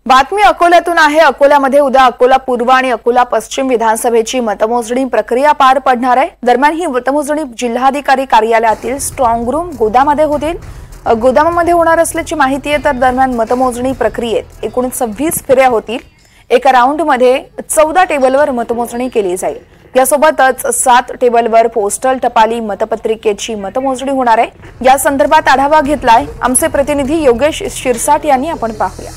बातमी अकोल्यातून आहे। अकोल्यामध्ये उद्या अकोला पूर्व आणि अकोला पश्चिम विधानसभेची मतमोजणी प्रक्रिया पार पडणार आहे। दरम्यान ही मतमोजणी जिल्हाधिकारी कार्यालयातील स्ट्रॉंग रूम गोदामध्ये होतील। गोदामामध्ये होणार असल्याची माहिती आहे। तर दरम्यान मतमोजणी प्रक्रियेत एकूण 26 फेऱ्या होतील। एका राऊंडमध्ये 14 टेबलवर मतमोजणी केली जाईल। यासोबतच 7 टेबलवर पोस्टल टपाली मतपत्रिकेची मतमोजणी होणार आहे। या संदर्भात आढावा घेतलाय आमचे प्रतिनिधी योगेश शिरसाट यांनी। आपण पाहूया।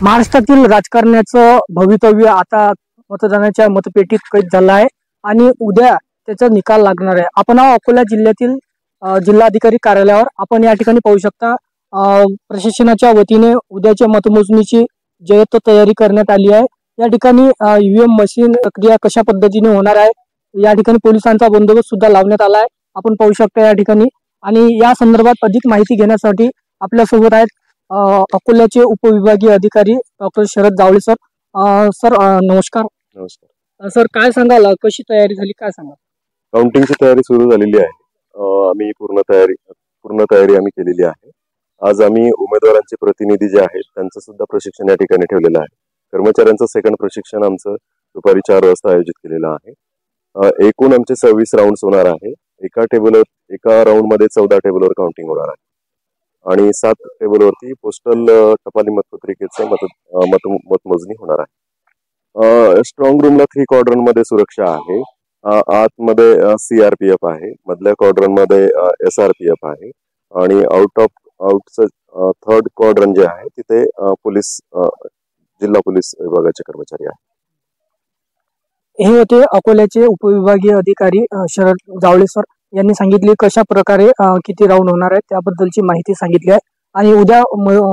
महाराष्ट्रातील राजकारण्याचं भवितव्य आता मतदानाच्या मतपेटीत कैद झालं आहे आणि उद्या त्याचा निकाल लागणार आहे। आपण अकोला जिल्ह्यातील जिल्हाधिकारी कार्यालयावर आपण या ठिकाणी पाहू शकता। प्रशासनाच्या वतीने उद्याच्या मतमोजणीची जय्यत तयारी करण्यात आली आहे। या ठिकाणी ईव्हीएम मशीन प्रक्रिया कशा पद्धतीने होणार आहे, या ठिकाणी पोलिसांचा बंदोबस्त सुद्धा लावण्यात आला आहे। आपण पाहू शकता या ठिकाणी। आणि या संदर्भात अधिक माहिती घेण्यासाठी आपल्या सोबत आहेत अकोल्याचे उपविभागीय अधिकारी doctor Sharad Jawale sir. Sir नमस्कार। नमस्कार सर, काय सांगाल, कशी तयारी झाली, काय सांगाल? काउंटिंगची तयारी सुरू झालेली आहे। आम्ही पूर्ण तयारी आम्ही केलेली आहे। आज आम्ही उमेदवारांचे प्रतिनिधी जे आहेत त्यांचं सुद्धा प्रशिक्षण या ठिकाणी ठेवलेलं आहे। कर्मचाऱ्यांचं सेकंड प्रशिक्षण आमचं दुपारी 4 वाजता आयोजित केलेलं आहे। एकूण आमचे 26 राऊंड्स होणार आहे। एका राऊंड मध्ये 14 टेबलवर काउंटिंग होणार आहे आणि 7 टेबलवरती पोस्टल टपाली मतपत्रिकेचं मतमोजणी होणार आहे। स्ट्रॉंग रूमला 3 क्वाड्रंट मध्ये सुरक्षा आहे। आतमध्ये सीआरपीएफ आहे, मधल्या क्वाड्रंट मध्ये एसआरपीएफ आहे आणि आउटचं 3rd क्वाड्रंट जे आहे तिथे पोलीस जिल्हा पोलीस विभागाचे कर्मचारी आहेत। हे होते अकोल्याचे उपविभागीय अधिकारी शरद जावळे सर यांनी सांगितले कशा प्रकारे किती राऊंड होणार आहे त्याबद्दलची माहिती सांगितली आहे। आणि उद्या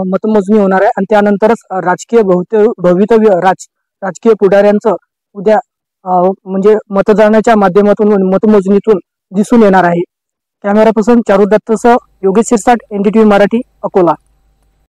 मतमोजणी होणार आहे आणि त्यानंतरच राजकीय भवितव्य राजकीय पुढाऱ्यांचं उद्या म्हणजे मतदानाच्या माध्यमातून मतमोजणीतून दिसून येणार आहे। कॅमेरा पर्सन चारू दत्तसह योगेश शिरसाट, NDTV मराठी, अकोला।